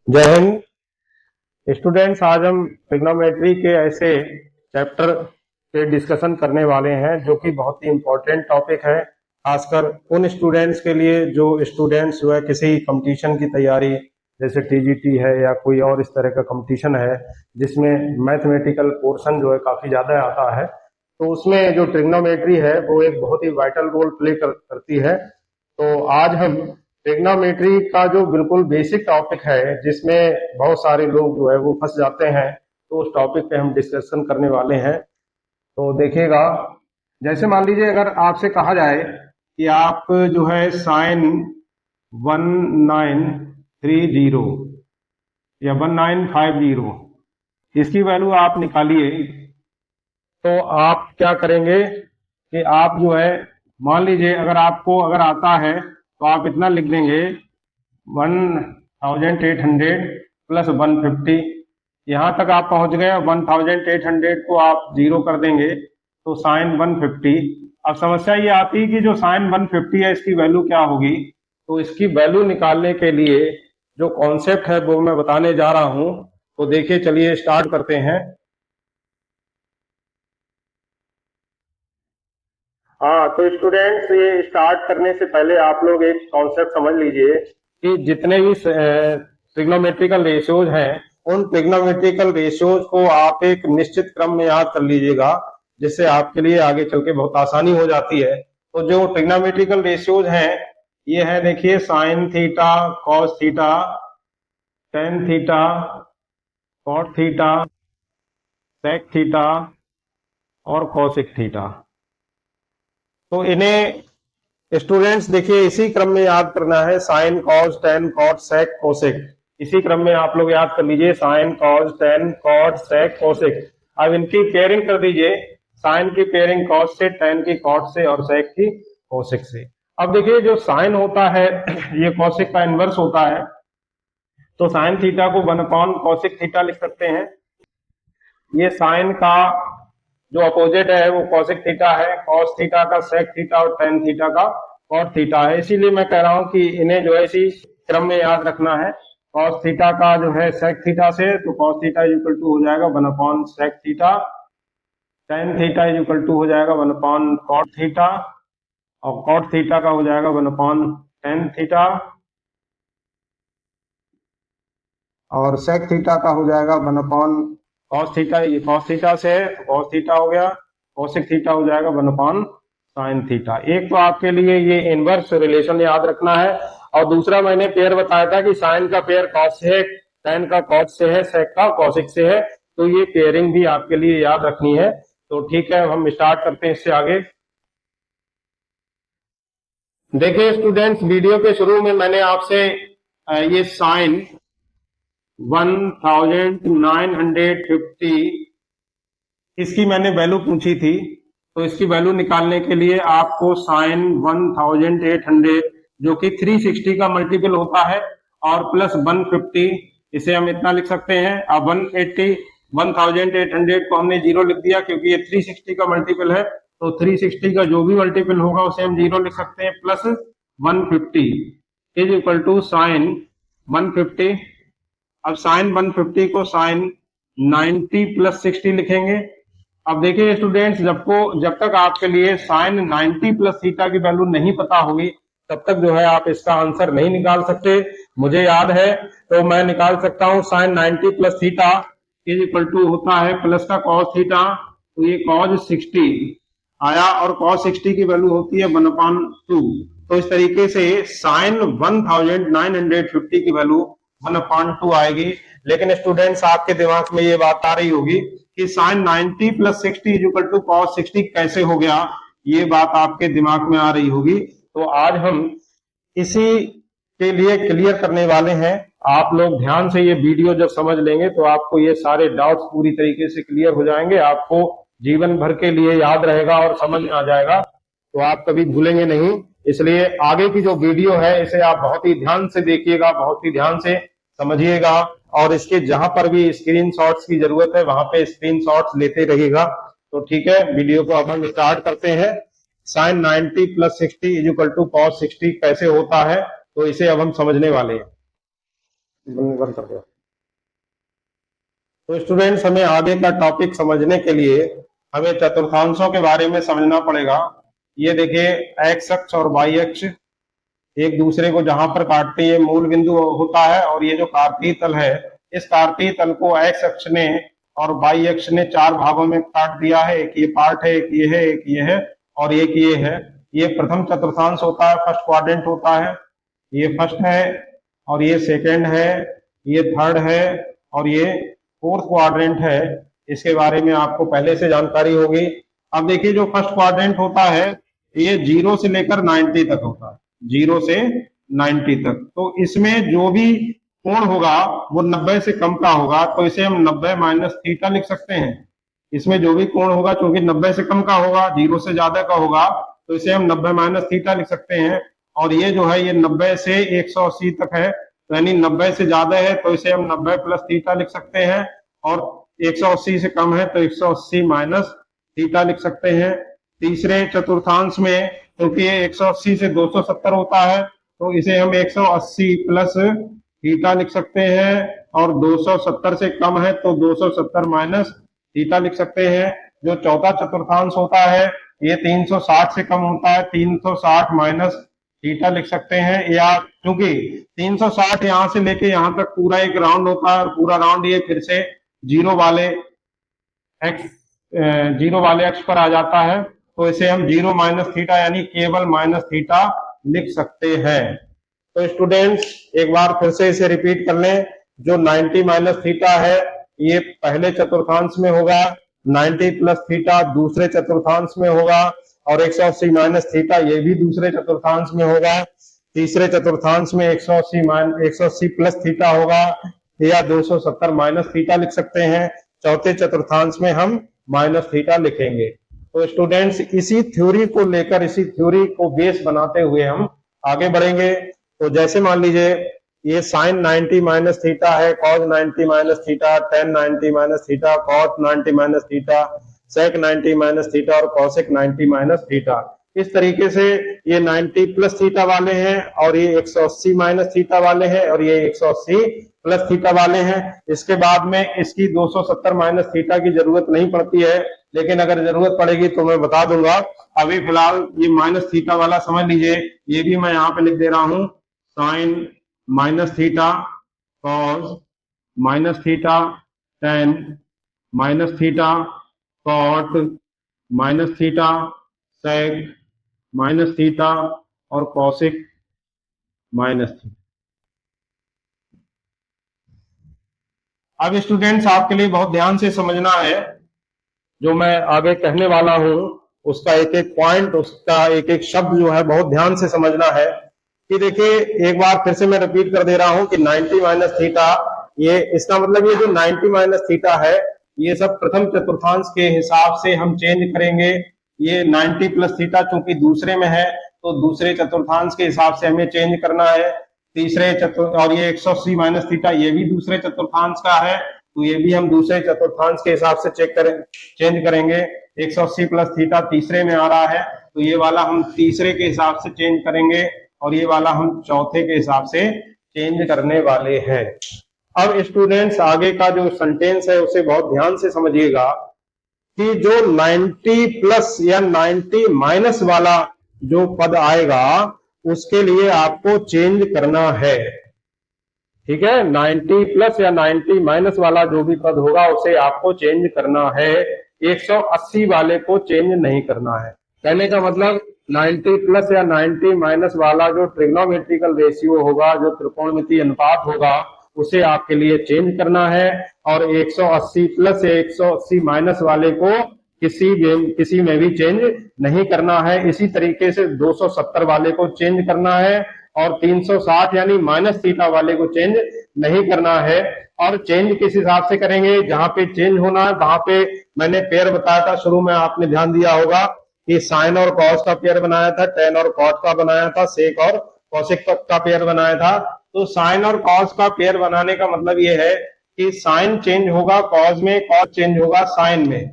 जय हिंद स्टूडेंट्स। आज हम ट्रिग्नोमेट्री के ऐसे चैप्टर पे डिस्कशन करने वाले हैं जो कि बहुत ही इम्पोर्टेंट टॉपिक है, खासकर उन स्टूडेंट्स के लिए जो स्टूडेंट्स जो है किसी कंपटीशन की तैयारी जैसे टीजीटी है या कोई और इस तरह का कंपटीशन है जिसमें मैथमेटिकल पोर्शन जो है काफ़ी ज़्यादा आता है, तो उसमें जो ट्रिग्नोमेट्री है वो एक बहुत ही वाइटल रोल प्ले करती है। तो आज हम ट्रिग्नोमेट्री का जो बिल्कुल बेसिक टॉपिक है जिसमें बहुत सारे लोग जो है वो फंस जाते हैं, तो उस टॉपिक पे हम डिस्कशन करने वाले हैं। तो देखिएगा, जैसे मान लीजिए अगर आपसे कहा जाए कि आप जो है साइन 1930 या 1950 इसकी वैल्यू आप निकालिए, तो आप क्या करेंगे कि आप जो है मान लीजिए अगर आता है तो आप इतना लिख देंगे 1800 प्लस 150। यहाँ तक आप पहुंच गए। 1800 को आप जीरो कर देंगे तो साइन 150। अब समस्या ये आती है कि जो साइन 150 है इसकी वैल्यू क्या होगी। तो इसकी वैल्यू निकालने के लिए जो कॉन्सेप्ट है वो मैं बताने जा रहा हूं। तो देखिए, चलिए स्टार्ट करते हैं। हाँ, तो स्टूडेंट्स ये स्टार्ट करने से पहले आप लोग एक कॉन्सेप्ट समझ लीजिए कि जितने भी ट्रिग्नोमेट्रिकल रेशियोज हैं उन ट्रिग्नोमेट्रिकल रेशियोज को आप एक निश्चित क्रम में याद कर लीजिएगा, जिससे आपके लिए आगे चल के बहुत आसानी हो जाती है। तो जो ट्रिग्नोमेट्रिकल रेशियोज हैं ये है, देखिए, sine theta, cos theta, tan theta, cot theta, sec theta और कॉसिक थीटा। तो इन्हें स्टूडेंट्स देखिए इसी क्रम में याद करना है, sine cos tan cot sec cosec. इसी क्रम में आप लोग याद कर लीजिए, sine cos tan cot sec cosec. अब इनकी पेयरिंग कर दीजिए, साइन की पेयरिंग कॉस से, टेन की कॉट से और सेक की कोसेक से। अब देखिए, जो साइन होता है ये कॉसिक का इनवर्स होता है, तो साइन थीटा को 1 कॉसिक थीटा लिख सकते हैं। ये साइन का जो अपोजिट है वो कॉसिक थीटा है, कॉस थीटा का सेक थीटा और टेन थीटा का कॉट थीटा है। इसीलिए मैं कह रहा हूं कि इन्हें जो है इसी क्रम में याद रखना है। कॉस थीटा का जो है सेक थीटा से, तो cos theta is equal to हो जाएगा 1 sec theta. Tan theta is equal to हो जाएगा 1 कॉट थीटा और कॉट थीटा का हो जाएगा 1 टेन थीटा और सेक थीटा का हो जाएगा 1 कॉस थीटा। ये कॉस थीटा से कॉस थीटा हो गया, कॉसिक थीटा हो जाएगा 1 साइन थीटा। एक तो आपके लिए ये इनवर्स रिलेशन याद रखना है, और दूसरा मैंने पेयर बताया था कि साइन का पेयर कॉस से है, टेन का कॉस से है, सेक का कॉसिक से है। तो ये पेयरिंग भी आपके लिए याद रखनी है। तो ठीक है, हम स्टार्ट करते हैं इससे आगे। देखिए स्टूडेंट्स, वीडियो के शुरू में मैंने आपसे ये साइन 1950 इसकी मैंने वैल्यू पूछी थी। तो इसकी वैल्यू निकालने के लिए आपको साइन 1800 जो कि 360 का मल्टीपल होता है और प्लस 150, इसे हम इतना लिख सकते हैं। अब 1800 को हमने जीरो लिख दिया क्योंकि ये 360 का मल्टीपल है, तो 360 का जो भी मल्टीपल होगा उसे हम जीरो लिख सकते हैं, plus 150 is equal to sine 150। अब साइन 150 को साइन 90 प्लस 60 लिखेंगे। अब देखिए स्टूडेंट्स, जब तक आपके लिए साइन 90 प्लस थीटा की वैल्यू नहीं पता होगी तब तक जो है आप इसका आंसर नहीं निकाल सकते। मुझे याद है तो मैं निकाल सकता हूं, sine 90 plus theta is equal to होता है प्लस का कॉस थीटा, तो ये कॉस 60 आया और कॉस 60 की वैल्यू होती है 1/2। तो इस तरीके से साइन 1950 की वैल्यू 1/2 आएगी। लेकिन स्टूडेंट्स, आपके दिमाग में ये बात आ रही होगी कि sine 90 plus 60 is equal to cos 60 कैसे हो गया, ये बात आपके दिमाग में आ रही होगी। तो आज हम इसी के लिए क्लियर करने वाले हैं। आप लोग ध्यान से ये वीडियो जब समझ लेंगे तो आपको ये सारे डाउट्स पूरी तरीके से क्लियर हो जाएंगे, आपको जीवन भर के लिए याद रहेगा और समझ में आ जाएगा, तो आप कभी भूलेंगे नहीं। इसलिए आगे की जो वीडियो है इसे आप बहुत ही ध्यान से देखिएगा, बहुत ही ध्यान से समझिएगा, और इसके जहां पर भी स्क्रीनशॉट्स की जरूरत है वहां पे स्क्रीनशॉट्स लेते रहिएगा। तो ठीक है, वीडियो को अब हम स्टार्ट करते हैं। Sine 90 plus 60 is equal to cos 60 कैसे होता है, तो इसे अब हम समझने वाले हैं। बंद कर दो। तो स्टूडेंट्स, हमें आगे का टॉपिक समझने के लिए हमें चतुर्थांशों के बारे में समझना पड़ेगा। ये देखिए, एक्स अक्ष और वाई अक्ष एक दूसरे को जहां पर काटते हैं मूल बिंदु होता है, और ये जो कार्तीय तल है, इस कार्तीय तल को एक्स अक्ष ने और वाई अक्ष ने चार भागों में काट दिया है। एक ये पार्ट है, एक ये है, एक ये है और एक ये है। ये प्रथम चतुर्थांश होता है, फर्स्ट क्वाड्रेंट होता है। ये फर्स्ट है और ये सेकेंड है, ये थर्ड है और ये फोर्थ क्वाड्रेंट है। इसके बारे में आपको पहले से जानकारी होगी। अब देखिए, जो फर्स्ट क्वाड्रेंट होता है ये 0 से लेकर 90 तक होता है, 0 से 90 तक। तो इसमें जो भी कोण होगा वो 90 से कम का होगा, तो इसे हम 90 माइनस थीटा लिख सकते हैं। इसमें जो भी कोण होगा, चूंकि 90 से कम का होगा, 0 से ज्यादा का होगा, तो इसे हम 90 माइनस थीटा लिख सकते हैं। और ये जो है, ये 90 से 180 तक है, तो यानी 90 से ज्यादा है तो इसे हम 90 प्लस थीटा लिख सकते हैं, और 180 से कम है तो 180 माइनस थीटा लिख सकते हैं। तीसरे चतुर्थांश में क्योंकि ये 180 से 270 होता है, तो इसे हम 180 प्लस थीटा लिख सकते हैं, और 270 से कम है तो 270 माइनस थीटा लिख सकते हैं। जो चौथा चतुर्थांश होता है ये 360 से कम होता है, 360 माइनस थीटा लिख सकते हैं। या क्योंकि 360 यहां से लेके यहां तक पूरा एक राउंड होता है, और पूरा राउंड ये फिर से जीरो वाले अक्ष पर आ जाता है, तो इसे हम 0 माइनस थीटा यानी केवल माइनस थीटा लिख सकते हैं। तो स्टूडेंट्स, एक बार फिर से इसे रिपीट कर लें। जो 90 माइनस थीटा है ये पहले चतुर्थांश में होगा, 90 प्लस थीटा दूसरे चतुर्थांश में होगा, और 180 माइनस थीटा ये भी दूसरे चतुर्थांश में होगा। तीसरे चतुर्थांश में 180 प्लस थीटा होगा, या 270 माइनस थीटा लिख सकते हैं। चौथे चतुर्थांश में हम माइनस थीटा लिखेंगे। तो स्टूडेंट्स, इसी थ्योरी को लेकर, इसी थ्योरी को बेस बनाते हुए हम आगे बढ़ेंगे। तो जैसे मान लीजिए ये साइन 90 माइनस थीटा है, cos 90 minus theta, tan 90 minus theta, cot 90 minus theta, sec 90 minus theta और कॉसेक 90 माइनस थीटा। इस तरीके से ये 90 प्लस थीटा वाले हैं, और ये 180 माइनस थीटा वाले हैं, और ये 180 प्लस थीटा वाले हैं। इसके बाद में इसकी 270 माइनस थीटा की जरूरत नहीं पड़ती है, लेकिन अगर जरूरत पड़ेगी तो मैं बता दूंगा। अभी फिलहाल ये माइनस थीटा वाला समझ लीजिए, ये भी मैं यहाँ पे लिख दे रहा हूं, sine minus theta, cos minus theta, tan minus theta, cot minus theta, sec minus theta और कॉसेक माइनस थीटा। अब स्टूडेंट्स, आपके लिए बहुत ध्यान से समझना है, जो मैं आगे कहने वाला हूं उसका एक एक पॉइंट, उसका एक एक शब्द जो है बहुत ध्यान से समझना है। कि देखिए, एक बार फिर से मैं रिपीट कर दे रहा हूं कि 90 माइनस थीटा, ये इसका मतलब ये जो 90 माइनस थीटा है ये सब प्रथम चतुर्थांश के हिसाब से हम चेंज करेंगे। ये 90 प्लस थीटा चूंकि दूसरे में है तो दूसरे चतुर्थांश के हिसाब से हमें चेंज करना है। तीसरे और ये 180 माइनस थीटा ये भी दूसरे चतुर्थांश का है, तो ये भी हम दूसरे चतुर्थांश के हिसाब से चेंज करेंगे। 180 प्लस थीटा तीसरे में आ रहा है, तो ये वाला हम तीसरे के हिसाब से चेंज करेंगे, और ये वाला हम चौथे के हिसाब से चेंज करने वाले हैं। अब स्टूडेंट्स, आगे का जो सेंटेंस है उसे बहुत ध्यान से समझिएगा कि जो 90 प्लस या 90 माइनस वाला जो पद आएगा उसके लिए आपको चेंज करना है। ठीक है, 90 प्लस या 90 माइनस वाला जो भी पद होगा उसे आपको चेंज करना है, 180 वाले को चेंज नहीं करना है। कहने का मतलब 90 प्लस या 90 माइनस वाला जो ट्रिग्नोमेट्रिकल रेशियो होगा, जो त्रिकोणमितीय अनुपात होगा, उसे आपके लिए चेंज करना है। और 180 प्लस या 180 माइनस वाले को किसी में भी चेंज नहीं करना है। इसी तरीके से 270 वाले को चेंज करना है, और 360 यानी माइनस थीटा वाले को चेंज नहीं करना है। और चेंज किस हिसाब से करेंगे, जहां पे चेंज होना है वहां पे मैंने पेयर बताया था शुरू में, आपने ध्यान दिया होगा कि साइन और कॉस का पेयर बनाया था, टेन और कॉट का बनाया था, सेक और कॉसेक का पेयर बनाया था। तो साइन और कॉस का पेयर बनाने का मतलब ये है कि साइन चेंज होगा कॉस में, कॉस चेंज होगा साइन में,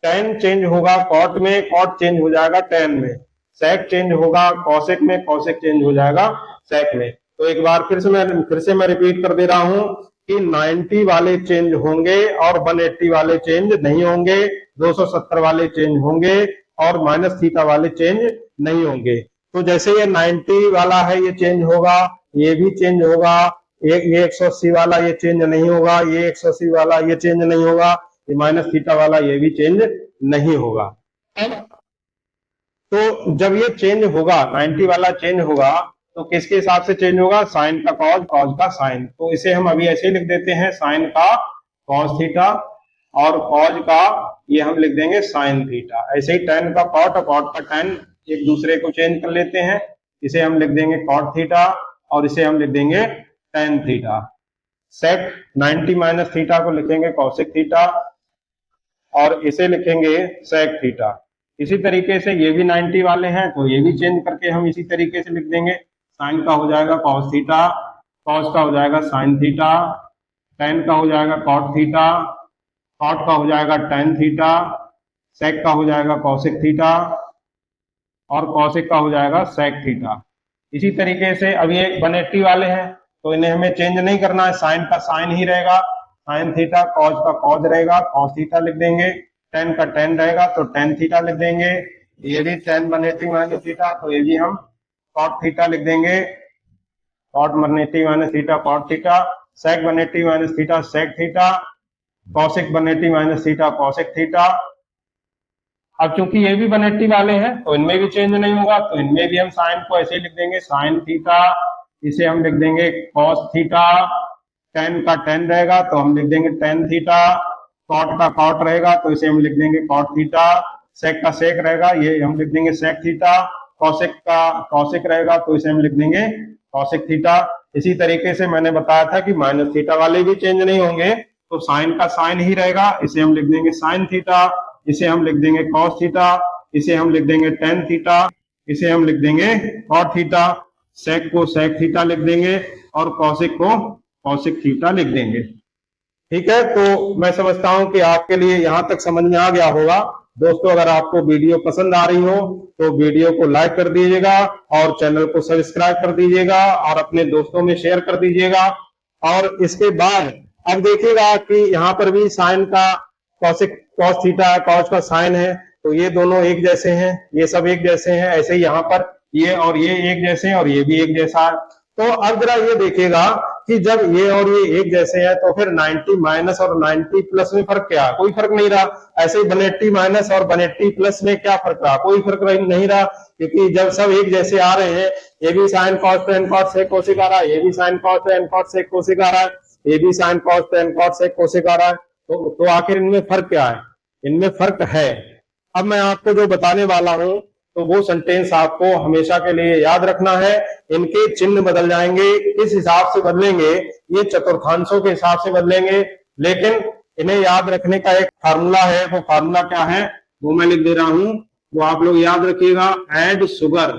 टेन चेंज होगा कॉट में, कॉट चेंज हो जाएगा टेन में, सेक चेंज होगा कॉसेक में, कॉसेक चेंज हो जाएगा सेक में। तो एक बार फिर से मैं रिपीट कर दे रहा हूं कि 90 वाले चेंज होंगे और 180 वाले चेंज नहीं होंगे, 270 वाले चेंज होंगे और माइनस थीटा वाले चेंज नहीं होंगे। तो जैसे ये 90 वाला है ये चेंज होगा, ये भी चेंज होगा, ये 180 वाला ये चेंज नहीं होगा, ये 180 वाला ये चेंज नहीं होगा, ये माइनस थीटा वाला ये भी चेंज नहीं होगा। तो जब ये चेंज होगा 90 वाला चेंज होगा तो किसके हिसाब से चेंज होगा, साइन का कॉज, कॉज का साइन। तो इसे हम अभी ऐसे ही लिख देते हैं, साइन का कॉस थीटा और कॉज का ये हम लिख देंगे साइन थीटा। ऐसे ही टेन का कॉट और कॉट का टेन एक दूसरे को चेंज कर लेते हैं, इसे हम लिख देंगे कॉट थीटा और इसे हम लिख देंगे tan theta. Sec 90 minus theta को लिखेंगे कॉसेक थीटा और इसे लिखेंगे सेक थीटा। इसी तरीके से ये भी 90 वाले हैं तो ये भी चेंज करके हम इसी तरीके से लिख देंगे, साइन का हो जाएगा कॉस थीटा, कॉस का हो जाएगा साइन थीटा, टेन का हो जाएगा कॉट थीटा, कॉट का हो जाएगा टेन थीटा, सेक का हो जाएगा कॉसेक थीटा और कॉसेक का हो जाएगा सेक थीटा। इसी तरीके से अब ये 180 वाले हैं तो इन्हें हमें चेंज नहीं करना है, साइन का साइन ही रहेगा, साइन थीटा, कॉज का कॉज रहेगा, कॉस थीटा लिख देंगे, टेन का टेन रहेगा तो टेन थीटा लिख देंगे, ये भी टेन 180 माइनस थीटा तो ये भी हम कॉट थीटा लिख देंगे, cot 180 minus theta cot theta, sec 180 minus theta sec theta, cosec 180 minus theta cosec theta. अब चूंकि ये भी 180 वाले हैं तो इनमें भी चेंज नहीं होगा तो इनमें भी हम साइन को ऐसे लिख देंगे, साइन थीटा, इसे हम लिख देंगे कॉस थीटा, टेन का टेन रहेगा तो हम लिख देंगे टेन थीटा, कॉट का कॉट रहेगा तो इसे हम लिख देंगे कॉट थीटा, सेक का सेक रहेगा ये हम लिख देंगे सेक थीटा, कॉसेक का कॉसेक रहेगा तो इसे हम लिख देंगे कॉसेक थीटा। इसी तरीके से मैंने बताया था कि माइनस थीटा वाले भी चेंज नहीं होंगे तो साइन का साइन ही रहेगा, इसे हम लिख देंगे साइन थीटा, इसे हम लिख देंगे कॉस थीटा, इसे हम लिख देंगे टेन थीटा, इसे हम लिख देंगे कॉट थीटा, सेक को सेक थीटा लिख देंगे और कॉसेक को कॉसेक थीटा लिख देंगे। ठीक है, तो मैं समझता हूं कि आपके लिए यहां तक समझ में आ गया होगा। दोस्तों अगर आपको वीडियो पसंद आ रही हो तो वीडियो को लाइक कर दीजिएगा और चैनल को सब्सक्राइब कर दीजिएगा और अपने दोस्तों में शेयर कर दीजिएगा। और इसके बाद अब देखिएगा कि यहाँ पर भी साइन का कॉसेक कॉस थीटा है, कॉस का साइन है तो ये दोनों एक जैसे हैं, ये सब एक जैसे हैं। ऐसे ही यहाँ पर ये और ये एक जैसे हैं और ये भी एक जैसा है। तो अब जरा ये देखिएगा कि जब ये और ये एक जैसे हैं तो फिर 90 माइनस और 90 प्लस में फर्क क्या है, कोई फर्क नहीं रहा। ऐसे ही 180 माइनस और 180 प्लस में क्या फर्क रहा, कोई फर्क नहीं रहा, क्योंकि जब सब एक जैसे आ रहे हैं, ये भी sine cos tan cos sec cosec आ रहा है, ये भी sine cos tan cos sec cosec आ रहा है, ये भी sine cos tan cos sec cosec आ रहा है, तो आखिर इनमें फर्क क्या है, इनमें फर्क है। अब मैं आपको जो बताने वाला हूं तो वो सेंटेंस आपको हमेशा के लिए याद रखना है। इनके चिन्ह बदल जाएंगे, इस हिसाब से बदलेंगे, ये चतुर्थांशों के हिसाब से बदलेंगे, लेकिन इन्हें याद रखने का एक फार्मूला है। वो फार्मूला क्या है वो मैं लिख दे रहा हूं, वो आप लोग याद रखिएगा। ऐड शुगर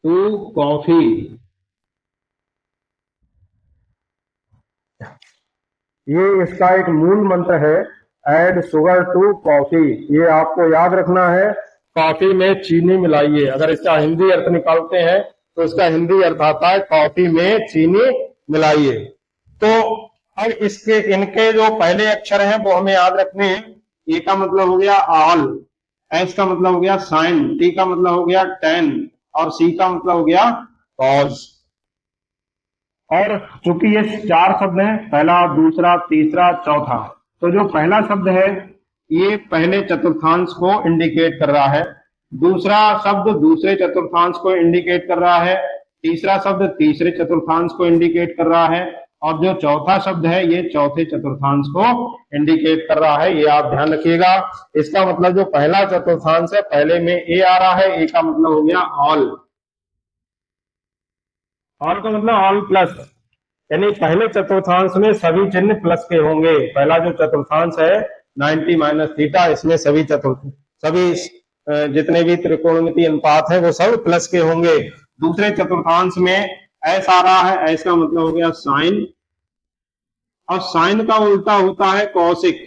टू कॉफी, ये इसका एक मूल मंत्र है, ऐड शुगर टू कॉफी। ये आपको याद रखना है, कॉफी में चीनी मिलाइए। अगर इसका हिंदी अर्थ निकालते हैं तो इसका हिंदी अर्थ आता है कॉफी में चीनी मिलाइए। तो अब इसके इनके जो पहले अक्षर हैं वो हमें याद रखने हैं। ए का मतलब हो गया ऑल, एस का मतलब हो गया साइन, टी का मतलब हो गया टेन और सी का मतलब हो गया कॉज। और चूंकि ये चार शब्द हैं, पहला दूसरा तीसरा चौथा, तो जो पहला शब्द है ये पहले चतुर्थांश को इंडिकेट कर रहा है, दूसरा शब्द दूसरे चतुर्थांश को इंडिकेट कर रहा है, तीसरा शब्द तीसरे चतुर्थांश को इंडिकेट कर रहा है और जो चौथा शब्द है ये चौथे चतुर्थांश को इंडिकेट कर रहा है। ये आप ध्यान रखिएगा। इसका मतलब जो पहला चतुर्थांश है पहले में ए आ रहा है, ए का मतलब हो गया ऑल, ऑल का मतलब ऑल प्लस, यानी पहले चतुर्थांश में सभी चिन्ह प्लस के होंगे। पहला जो चतुर्थांश है 90 माइनस थीटा, इसमें सभी जितने भी त्रिकोणमितीय अनुपात है वो सब प्लस के होंगे। दूसरे चतुर्थांश में एस आ रहा है, एस का मतलब हो गया साइन और साइन का उल्टा होता है कॉसिक,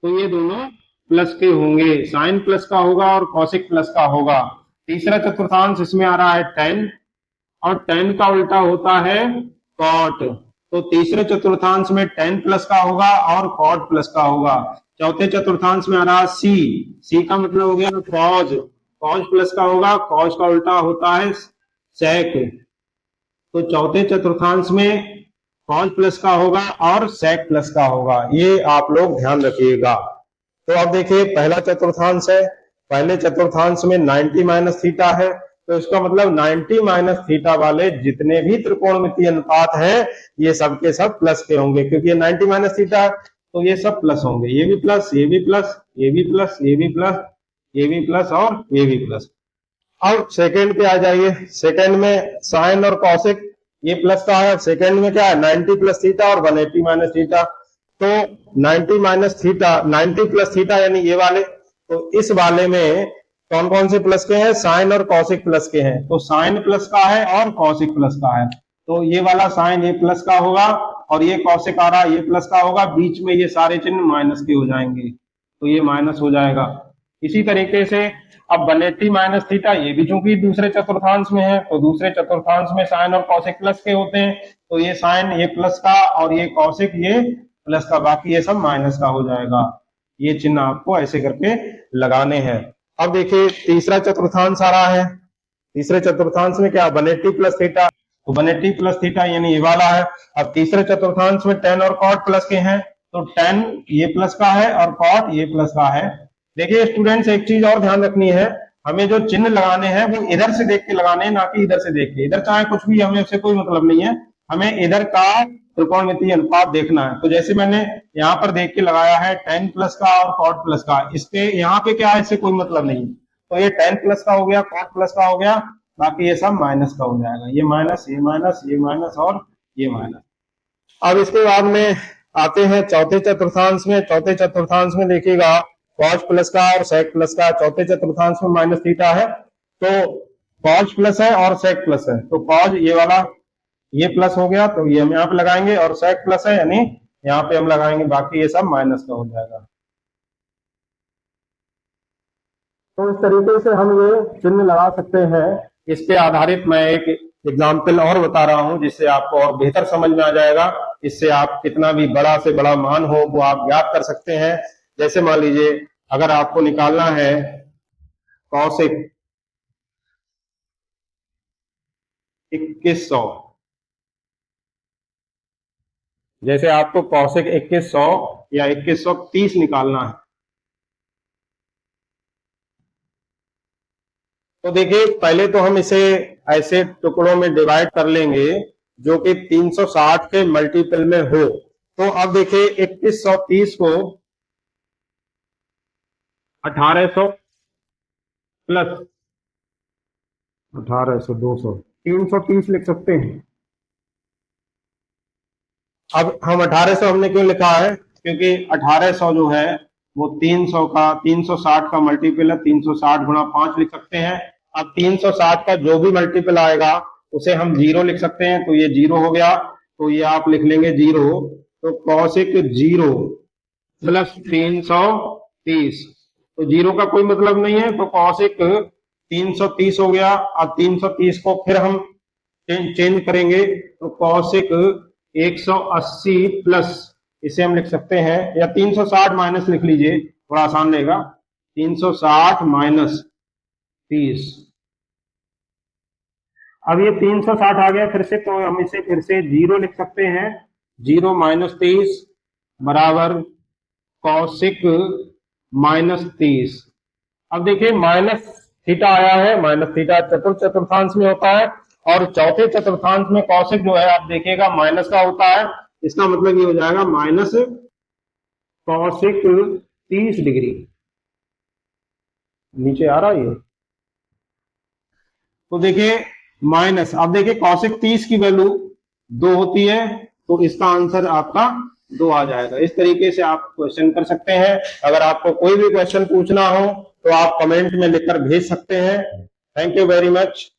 तो ये दोनों प्लस के होंगे, साइन प्लस का होगा और कॉसिक प्लस का होगा। तीसरा चतुर्थांश इसमें आ रहा है 10 और 10 का उल्टा होता है कॉट। तो तीसरे चतुर्थांश में 10 प्लस का होगा और कॉट प्लस का होगा। चौथे चतुर्थांश में आ रहा सी, सी का मतलब हो गया कॉज, कॉज प्लस का होगा, कॉज का उल्टा होता है सेक। तो चौथे चतुर्थांश में कॉज प्लस का होगा और सेक प्लस का होगा, ये आप लोग ध्यान रखिएगा। तो अब देखिए पहला चतुर्थांश है, पहले चतुर्थांश में 90 माइनस थीटा है, तो इसका मतलब 90 माइनस थीटा वाले जितने भी त्रिकोणमितीय अनुपात है ये सब के सब प्लस के होंगे, क्योंकि ये 90 माइनस थीटा तो ये सब प्लस होंगे, ये भी प्लस, ये भी प्लस, ये भी प्लस, ये भी प्लस, ये भी प्लस और ये भी प्लस। अब सेकंड पे आ जाइए, सेकंड में साइन और कॉसेक ये प्लस का है, सेकंड में क्या है 90 प्लस थीटा और 180 माइनस थीटा। तो 90 माइनस थीटा 90 प्लस थीटा यानी ये वाले, तो इस वाले में कौन कौन से प्लस के हैं, साइन और कॉसेक प्लस के हैं। तो साइन प्लस का है और कॉसेक प्लस का है, तो ये वाला साइन ये प्लस का होगा और ये कॉसेक आ रहा है ये प्लस का होगा, बीच में ये सारे चिन्ह माइनस के हो जाएंगे, तो ये माइनस हो जाएगा। इसी तरीके से अब 180 माइनस थीटा ये भी चूंकि दूसरे चतुर्थांश में है, तो दूसरे चतुर्थांश में साइन और कॉसेक प्लस के होते हैं, तो ये साइन ये प्लस का और ये कॉसेक ये प्लस का, बाकी ये सब माइनस का हो जाएगा। ये चिन्ह आपको ऐसे करके लगाने हैं। अब देखिए तीसरा चतुर्थांश आ रहा है, तीसरे चतुर्थांश में क्या 180 प्लस थीटा, तो 180 प्लस थीटा यानी ये वाला है। अब तीसरे चतुर्थांश में 10 और कॉट प्लस के हैं, तो 10 ये प्लस का है और कॉट ये प्लस का है। देखिए स्टूडेंट्स एक चीज और ध्यान रखनी है, हमें जो चिन्ह लगाने हैं वो इधर से देख के लगाने हैं, ना कि इधर से देख के। इधर चाहे कुछ भी, हमें उससे कोई मतलब नहीं है, हमें इधर का त्रिकोणमितीय अनुपात देखना है। तो जैसे मैंने यहाँ पर देख के लगाया है 10 प्लस का और कॉट प्लस का, इसके यहाँ पे क्या है इससे कोई मतलब नहीं, तो ये 10 प्लस का हो गया, कॉट प्लस का हो गया, बाकी ये सब माइनस का हो जाएगा, ये माइनस, ये माइनस, ये माइनस और ये माइनस। अब इसके बाद में आते हैं चौथे चतुर्थांश में। चौथे चतुर्थांश में देखिएगा कॉस प्लस का और सेक प्लस का, चौथे चतुर्थांश में माइनस थीटा है, तो कॉस प्लस है और सेक प्लस है, तो कॉस ये वाला ये प्लस हो गया, तो ये हम यहाँ पे लगाएंगे, और सेक प्लस है यानी यहाँ पे हम लगाएंगे, बाकी ये सब माइनस का हो जाएगा। तो इस तरीके से हम ये चिन्ह लगा सकते हैं। इस पे आधारित मैं एक एग्जाम्पल और बता रहा हूं जिससे आपको और बेहतर समझ में आ जाएगा, इससे आप कितना भी बड़ा से बड़ा मान हो वो आप ज्ञात कर सकते हैं। जैसे मान लीजिए अगर आपको निकालना है कॉसेक 2100, जैसे आपको कॉसेक 2100 या 2130 निकालना है, तो देखिए पहले तो हम इसे ऐसे टुकड़ों में डिवाइड कर लेंगे जो कि 360 के मल्टीपल में हो। तो अब देखिए 2130 को 1800 प्लस 1800 200 330 लिख सकते हैं। अब हम 1800 हमने क्यों लिखा है, क्योंकि 1800 जो है वो 300 का 360 का मल्टीपल है, 360 गुणा 5 लिख सकते हैं। अब 360 का जो भी मल्टीपल आएगा उसे हम 0 लिख सकते हैं, तो ये 0 हो गया, तो ये आप लिख लेंगे 0। तो कॉसेक 0 प्लस 330, तो 0 का कोई मतलब नहीं है, तो कॉसेक 330 हो गया। अब 330 को फिर हम चेंज करेंगे, तो कॉसेक 180 प्लस, इसे हम लिख सकते हैं, या 360 माइनस लिख लीजिए, थोड़ा आसान रहेगा, 360 माइनस 30। अब ये 360 आ गया फिर से, तो हम इसे फिर से 0 लिख सकते हैं, 0 माइनस 30 बराबर कॉसेक माइनस 30। अब देखिए माइनस थीटा आया है, माइनस थीटा चतुर्थांश में होता है, और चौथे चतुर्थांश में कॉसेक जो है आप देखिएगा माइनस का होता है, इसका मतलब ये हो जाएगा माइनस कॉसेक 30 डिग्री। नीचे आ रहा है ये, तो देखिए माइनस, अब देखिए कॉसेक 30 की वैल्यू 2 होती है, तो इसका आंसर आपका 2 आ जाएगा। इस तरीके से आप क्वेश्चन कर सकते हैं। अगर आपको कोई भी क्वेश्चन पूछना हो तो आप कमेंट में लिखकर भेज सकते हैं। Thank you very much.